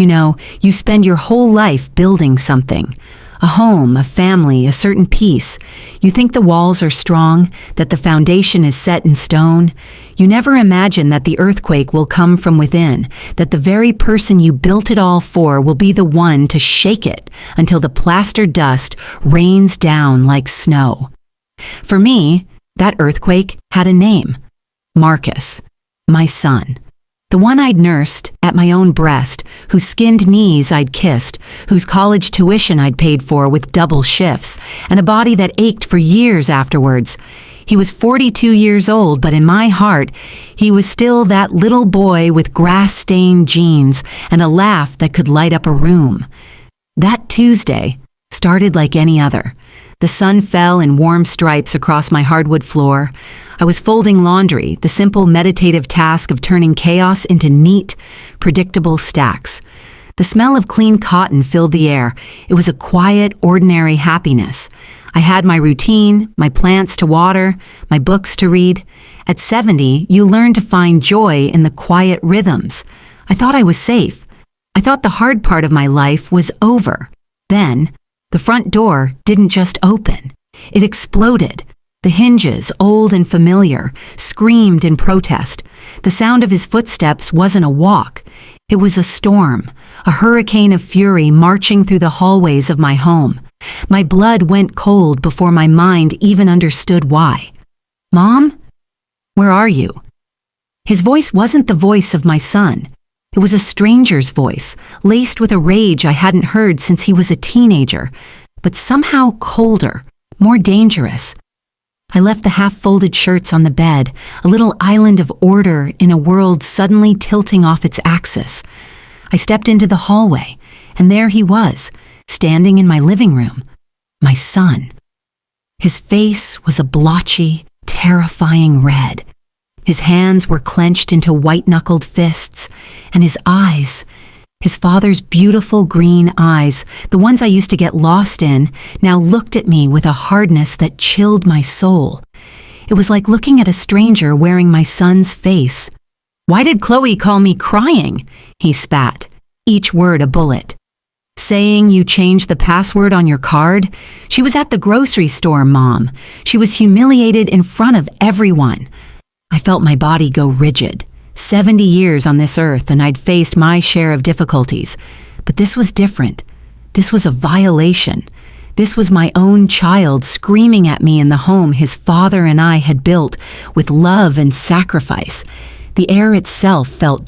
You know, you spend your whole life building something. A home, a family, a certain peace. You think the walls are strong, that the foundation is set in stone. You never imagine that the earthquake will come from within, that the very person you built it all for will be the one to shake it until the plaster dust rains down like snow. For me, that earthquake had a name. Marcus, my son. The one I'd nursed at my own breast, whose skinned knees I'd kissed, whose college tuition I'd paid for with double shifts, and a body that ached for years afterwards. He was 42 years old, but in my heart, he was still that little boy with grass-stained jeans and a laugh that could light up a room. That Tuesday started like any other. The sun fell in warm stripes across my hardwood floor. I was folding laundry, the simple meditative task of turning chaos into neat, predictable stacks. The smell of clean cotton filled the air. It was a quiet, ordinary happiness. I had my routine, my plants to water, my books to read. At 70, you learn to find joy in the quiet rhythms. I thought I was safe. I thought the hard part of my life was over. Then, the front door didn't just open. It exploded. The hinges, old and familiar, screamed in protest. The sound of his footsteps wasn't a walk. It was a storm, a hurricane of fury marching through the hallways of my home. My blood went cold before my mind even understood why. "Mom? Where are you?" His voice wasn't the voice of my son. It was a stranger's voice, laced with a rage I hadn't heard since he was a teenager, but somehow colder, more dangerous. I left the half-folded shirts on the bed, a little island of order in a world suddenly tilting off its axis. I stepped into the hallway, and there he was, standing in my living room, my son. His face was a blotchy, terrifying red. His hands were clenched into white-knuckled fists, and his eyes, his father's beautiful green eyes, the ones I used to get lost in, now looked at me with a hardness that chilled my soul. It was like looking at a stranger wearing my son's face. "Why did Chloe call me crying?" he spat, each word a bullet. "Saying you changed the password on your card? She was at the grocery store, Mom. She was humiliated in front of everyone." I felt my body go rigid. 70 years on this earth, and I'd faced my share of difficulties. But this was different. This was a violation. This was my own child screaming at me in the home his father and I had built with love and sacrifice. The air itself felt